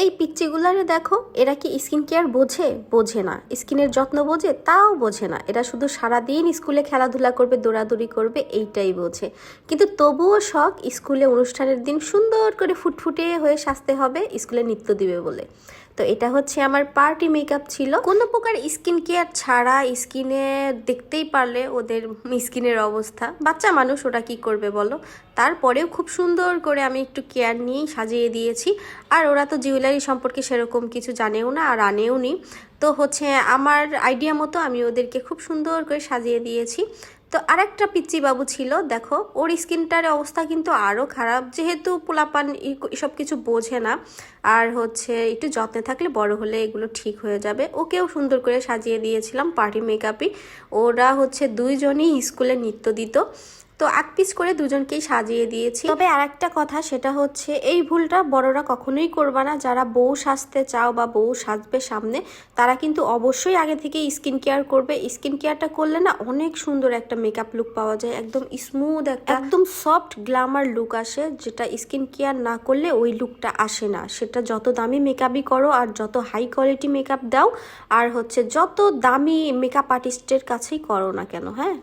এই পিচ্চিগুলারে দেখো, এরা কি স্কিন কেয়ার বোঝে? বোঝে না। স্কিনের যত্ন বোঝে? তাও বোঝে না। এরা শুধু সারাদিন স্কুলে খেলাধুলা করবে, দৌড়াদৌড়ি করবে, এইটাই বোঝে। কিন্তু তবুও শখ স্কুলে অনুষ্ঠানের দিন সুন্দর করে ফুটফুটে হয়ে সাজতে হবে স্কুলে নৃত্য দিবে বলে। তো এটা হচ্ছে আমার পার্টি মেকআপ ছিল। কোনো প্রকার স্কিন কেয়ার ছাড়া স্কিনে দেখতেই পারলে ওদের স্কিনের অবস্থা। বাচ্চা মানুষ, ওরা কি করবে বলো। তারপরেও খুব সুন্দর করে আমি একটু কেয়ার নিয়েই সাজিয়ে দিয়েছি। আর ওরা তো জুয়েলারি সম্পর্কে সেরকম কিছু জানেও না আর আনেও নি। তো হচ্ছে আমার আইডিয়া মতো আমি ওদেরকে খুব সুন্দর করে সাজিয়ে দিয়েছি। তো আরেকটা পিচ্চি বাবু ছিল, দেখো ওর স্কিনটার অবস্থা কিন্তু আরও খারাপ, যেহেতু পোলাপান এসব কিছু বোঝে না। আর হচ্ছে একটু যত্নে থাকলে বড় হলে এগুলো ঠিক হয়ে যাবে। ওকেও সুন্দর করে সাজিয়ে দিয়েছিলাম পার্টি মেকআপই। ওরা হচ্ছে দুইজনই স্কুলে নৃত্য দিত, তো এক পিস করে দুজনকেই সাজিয়ে দিয়েছি। তবে আরেকটা কথা, সেটা হচ্ছে এই ভুলটা বড়রা কখনোই করবা না। যারা বউ সাজতে চাও বা বউ সাজবে সামনে, তারা কিন্তু অবশ্যই আগে থেকে স্কিন কেয়ার করবে। স্কিন কেয়ারটা করলে না অনেক সুন্দর একটা মেকআপ লুক পাওয়া যায়, একদম স্মুথ একটা একদম সফট গ্ল্যামার লুক আসে, যেটা স্কিন কেয়ার না করলে ওই লুকটা আসে না। সেটা যত দামি মেকআপই করো আর যত হাই কোয়ালিটি মেকআপ দাও আর হচ্ছে যত দামি মেকআপ আর্টিস্টের কাছেই করো না কেন, হ্যাঁ।